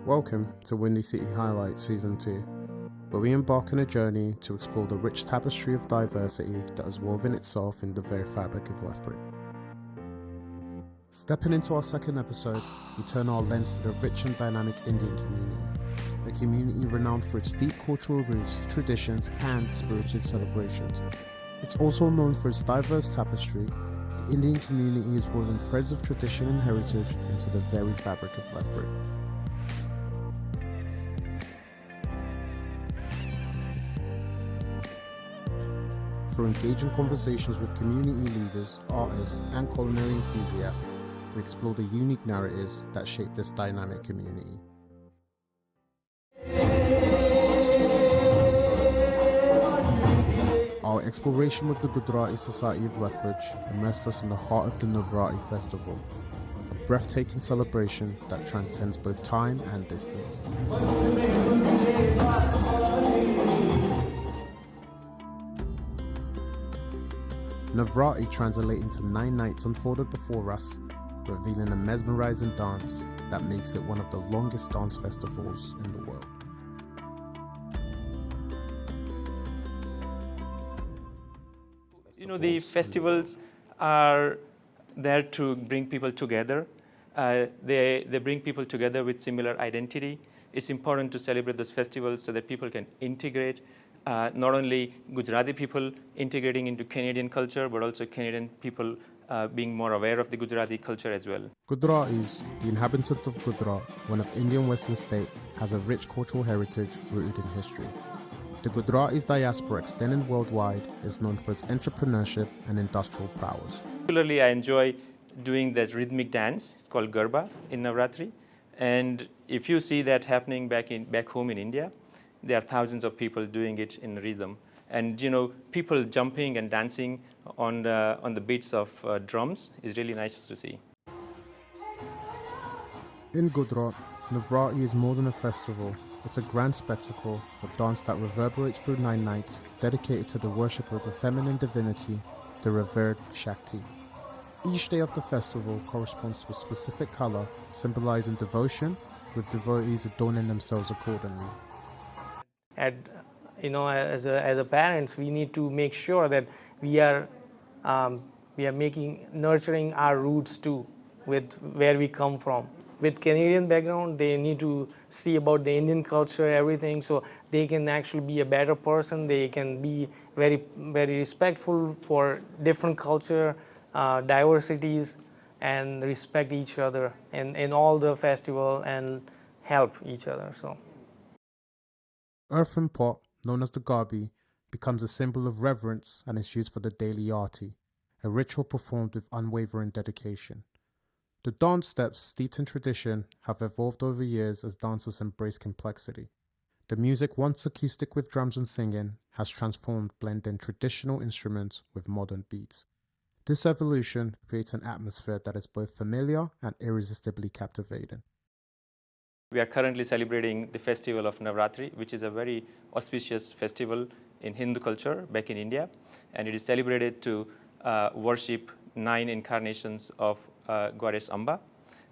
Welcome to Windy City Highlights Season 2, where we embark on a journey to explore the rich tapestry of diversity that has woven itself in the very fabric of Lethbridge. Stepping into our second episode, we turn our lens to the rich and dynamic Indian community, a community renowned for its deep cultural roots, traditions, and spiritual celebrations. It's also known for its diverse tapestry. The Indian community is woven threads of tradition and heritage into the very fabric of Lethbridge. Through engaging conversations with community leaders, artists, and culinary enthusiasts, we explore the unique narratives that shape this dynamic community. Our exploration with the Gujarati Society of Lethbridge immersed us in the heart of the Navratri Festival, a breathtaking celebration that transcends both time and distance. Navratri translates into 9 nights unfolded before us, revealing a mesmerizing dance that makes it one of the longest dance festivals in the world. The festivals are there to bring people together. They bring people together with similar identity. It's important to celebrate those festivals so that people can integrate, not only Gujarati people integrating into Canadian culture, but also Canadian people being more aware of the Gujarati culture as well. Gujaratis, the inhabitant of Gujarat, one of Indian western state, has a rich cultural heritage rooted in history. The Gujaratis diaspora extending worldwide is known for its entrepreneurship and industrial prowess. Particularly, I enjoy doing that rhythmic dance. It's called Garba in Navratri. And if you see that happening back home in India, there are thousands of people doing it in rhythm. And people jumping and dancing on the beats of drums is really nice to see. In Gujarat, Navratri is more than a festival. It's a grand spectacle, a dance that reverberates through 9 nights, dedicated to the worship of the feminine divinity, the revered Shakti. Each day of the festival corresponds to a specific color, symbolizing devotion, with devotees adorning themselves accordingly. As a parents, we need to make sure that we are nurturing our roots too, with where we come from. With Canadian background, they need to see about the Indian culture, everything, so they can actually be a better person. They can be very, very respectful for different culture, diversities, and respect each other in all the festival and help each other. So, Earthen pot, known as the Garbi, becomes a symbol of reverence and is used for the daily arti, a ritual performed with unwavering dedication. The dance steps, steeped in tradition, have evolved over years as dancers embrace complexity. The music, once acoustic with drums and singing, has transformed, blending traditional instruments with modern beats. This evolution creates an atmosphere that is both familiar and irresistibly captivating. We are currently celebrating the festival of Navratri, which is a very auspicious festival in Hindu culture back in India. And it is celebrated to worship 9 incarnations of Goddess Amba.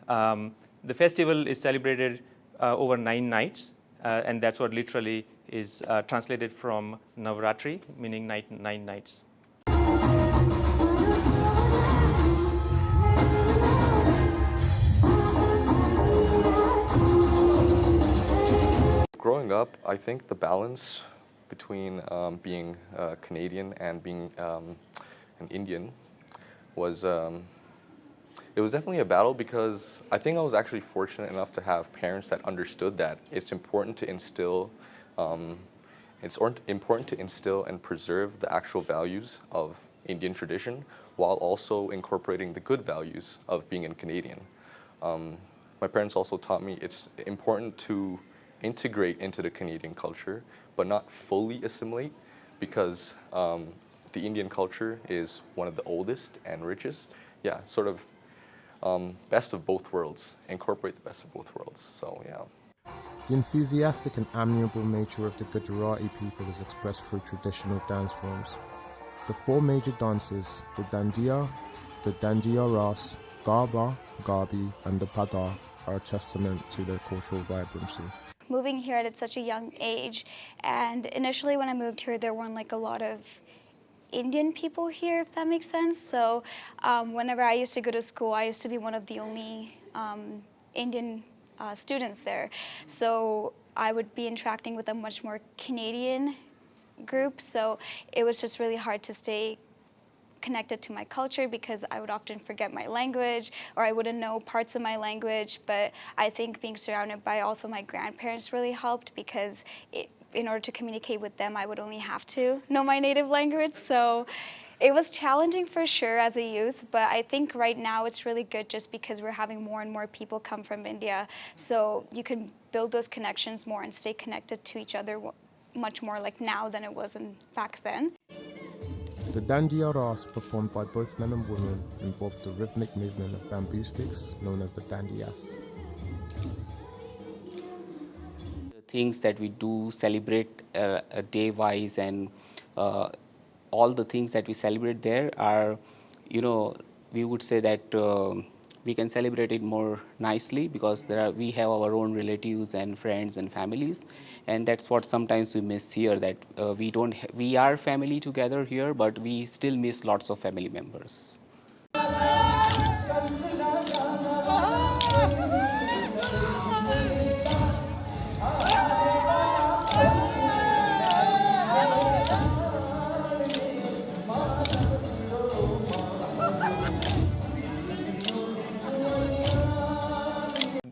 The festival is celebrated over 9 nights, and that's what literally is translated from Navratri, meaning 9 nights. Growing up, I think the balance between being Canadian and being an Indian was it was definitely a battle, because I think I was actually fortunate enough to have parents that understood that it's important to instill and preserve the actual values of Indian tradition while also incorporating the good values of being a Canadian. My parents also taught me it's important to integrate into the Canadian culture, but not fully assimilate, because the Indian culture is one of the oldest and richest. Yeah, sort of best of both worlds, incorporate the best of both worlds, so yeah. The enthusiastic and amiable nature of the Gujarati people is expressed through traditional dance forms. The 4 major dances, the Dandiya Ras, Garba, Gabi, and the Padar are a testament to their cultural vibrancy. Moving here at such a young age, and initially when I moved here, there weren't like a lot of Indian people here, if that makes sense. So whenever I used to go to school, I used to be one of the only Indian students there. So I would be interacting with a much more Canadian group. So it was just really hard to stay connected to my culture because I would often forget my language or I wouldn't know parts of my language. But I think being surrounded by also my grandparents really helped because in order to communicate with them, I would only have to know my native language. So it was challenging for sure as a youth, but I think right now it's really good just because we're having more and more people come from India. So you can build those connections more and stay connected to each other much more like now than it was back then. The Dandiya Ras, performed by both men and women, involves the rhythmic movement of bamboo sticks known as the dandiyas. Things that we do celebrate day-wise and all the things that we celebrate there are, we would say that we can celebrate it more nicely because we have our own relatives and friends and families, and that's what sometimes we miss here, that we are family together here, but we still miss lots of family members.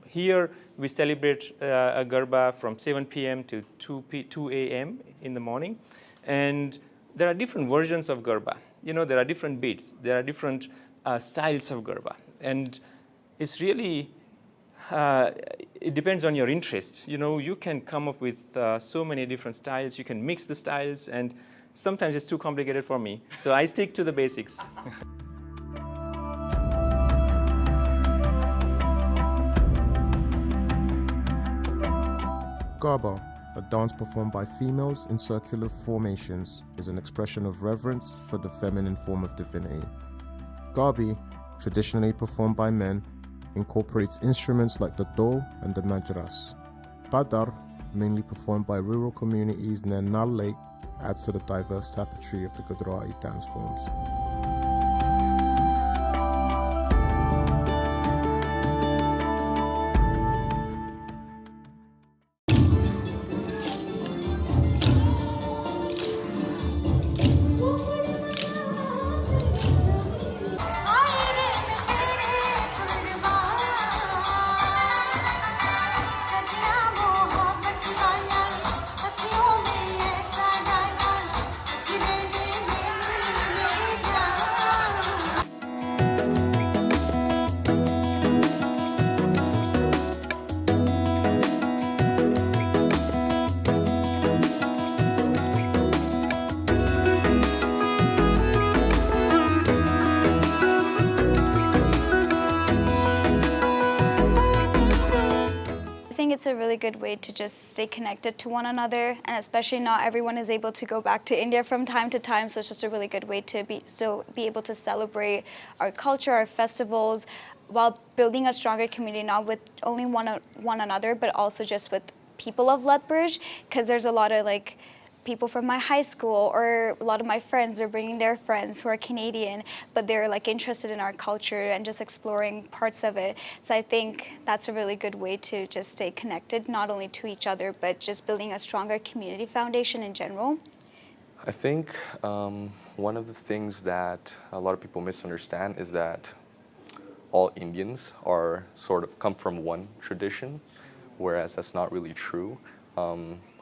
Here we celebrate a Garba from 7 p.m. to 2 a.m. in the morning, and there are different versions of Garba. There are different beats, there are different styles of Garba, and it's really, it depends on your interest. You can come up with so many different styles, you can mix the styles, and sometimes it's too complicated for me, so I stick to the basics. Garba, a dance performed by females in circular formations, is an expression of reverence for the feminine form of divinity. Gabi, traditionally performed by men, incorporates instruments like the dol and the majras. Padar, mainly performed by rural communities near Nal Lake, adds to the diverse tapestry of the Gujarati dance forms. It's a really good way to just stay connected to one another, and especially not everyone is able to go back to India from time to time, so it's just a really good way to still be able to celebrate our culture, our festivals, while building a stronger community, not with only one another, but also just with people of Lethbridge, because there's a lot of people from my high school, or a lot of my friends are bringing their friends who are Canadian, but they're interested in our culture and just exploring parts of it. So I think that's a really good way to just stay connected, not only to each other, but just building a stronger community foundation in general. I think one of the things that a lot of people misunderstand is that all Indians are come from one tradition, whereas that's not really true.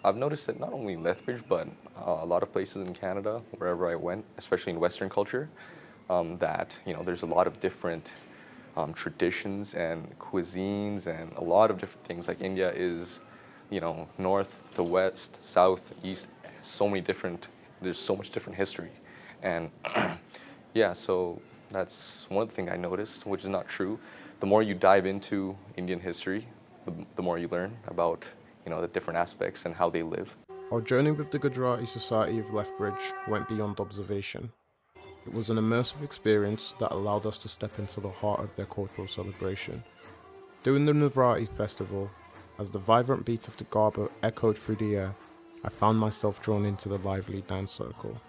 I've noticed it not only in Lethbridge, but a lot of places in Canada, wherever I went, especially in Western culture, that there's a lot of different traditions and cuisines and a lot of different things. Like India is, north to west, south, east, there's so much different history. And yeah, so that's one thing I noticed, which is not true. The more you dive into Indian history, the more you learn about the different aspects and how they live. Our journey with the Gujarati Society of Lethbridge went beyond observation. It was an immersive experience that allowed us to step into the heart of their cultural celebration. During the Navratri festival, as the vibrant beats of the garba echoed through the air, I found myself drawn into the lively dance circle.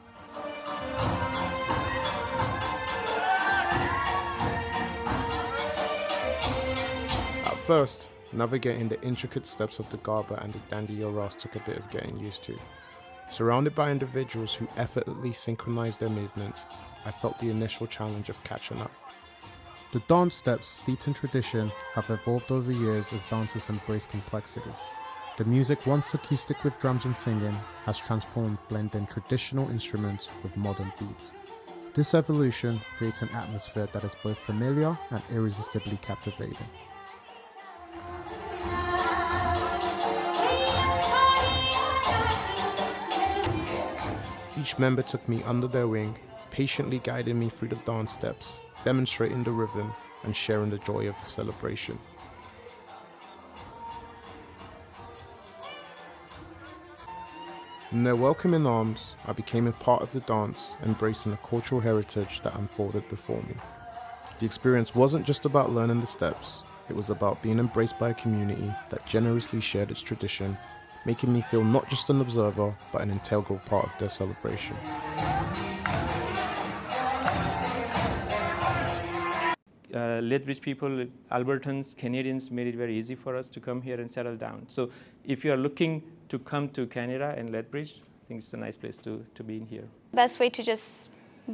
At first, navigating the intricate steps of the garba and the dandiya ras took a bit of getting used to. Surrounded by individuals who effortlessly synchronized their movements, I felt the initial challenge of catching up. The dance steps, steeped in tradition, have evolved over years as dancers embrace complexity. The music, once acoustic with drums and singing, has transformed, blending traditional instruments with modern beats. This evolution creates an atmosphere that is both familiar and irresistibly captivating. Each member took me under their wing, patiently guiding me through the dance steps, demonstrating the rhythm and sharing the joy of the celebration. In their welcoming arms, I became a part of the dance, embracing the cultural heritage that unfolded before me. The experience wasn't just about learning the steps, it was about being embraced by a community that generously shared its tradition, making me feel not just an observer, but an integral part of their celebration. Lethbridge people, Albertans, Canadians made it very easy for us to come here and settle down. So if you are looking to come to Canada and Lethbridge, I think it's a nice place to be in here. Best way to just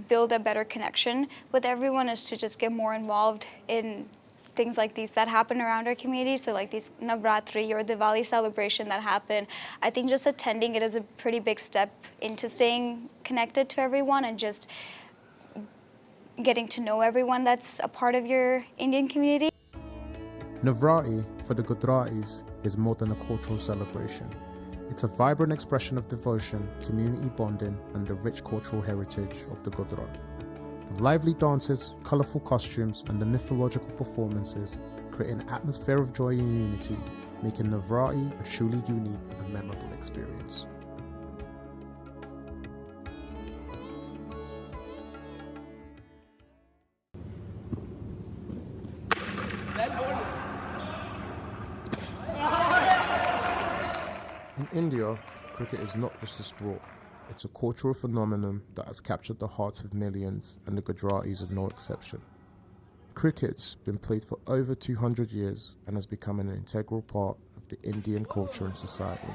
build a better connection with everyone is to just get more involved in things like these that happen around our community. So like these Navratri or Diwali celebration that happen, I think just attending it is a pretty big step into staying connected to everyone and just getting to know everyone that's a part of your Indian community. Navratri, for the Gujaratis, is more than a cultural celebration. It's a vibrant expression of devotion, community bonding, and the rich cultural heritage of the Gujarat. The lively dances, colourful costumes, and the mythological performances create an atmosphere of joy and unity, making Navratri a truly unique and memorable experience. In India, cricket is not just a sport. It's a cultural phenomenon that has captured the hearts of millions, and the Gujaratis are no exception. Cricket's been played for over 200 years and has become an integral part of the Indian culture and society.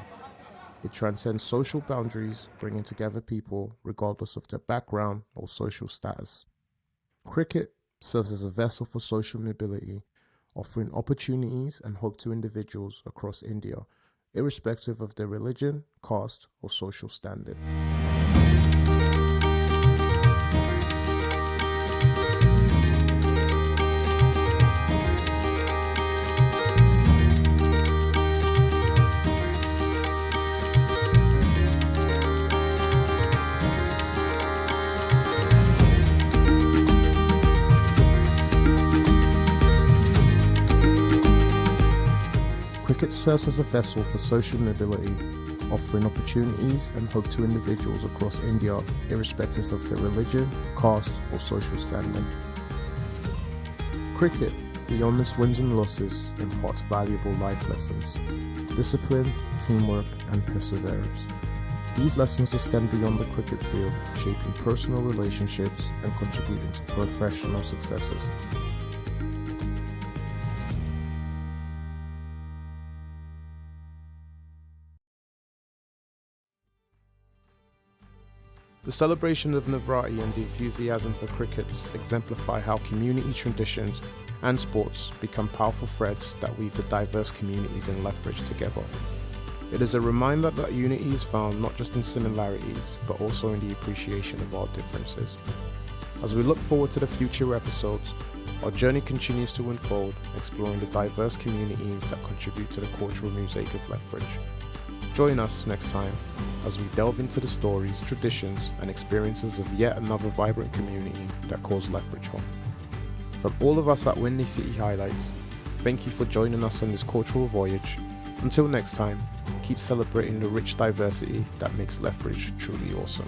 It transcends social boundaries, bringing together people regardless of their background or social status. Cricket serves as a vessel for social mobility, offering opportunities and hope to individuals across India, irrespective of their religion, caste, or social standing. Cricket serves as a vessel for social mobility, offering opportunities and hope to individuals across India, irrespective of their religion, caste, or social standing. Cricket, beyond its wins and losses, imparts valuable life lessons: discipline, teamwork, and perseverance. These lessons extend beyond the cricket field, shaping personal relationships and contributing to professional successes. The celebration of Navratri and the enthusiasm for crickets exemplify how community traditions and sports become powerful threads that weave the diverse communities in Lethbridge together. It is a reminder that unity is found not just in similarities, but also in the appreciation of our differences. As we look forward to the future episodes, our journey continues to unfold, exploring the diverse communities that contribute to the cultural mosaic of Lethbridge. Join us next time as we delve into the stories, traditions, and experiences of yet another vibrant community that calls Lethbridge home. From all of us at Windy City Highlights, thank you for joining us on this cultural voyage. Until next time, keep celebrating the rich diversity that makes Lethbridge truly awesome.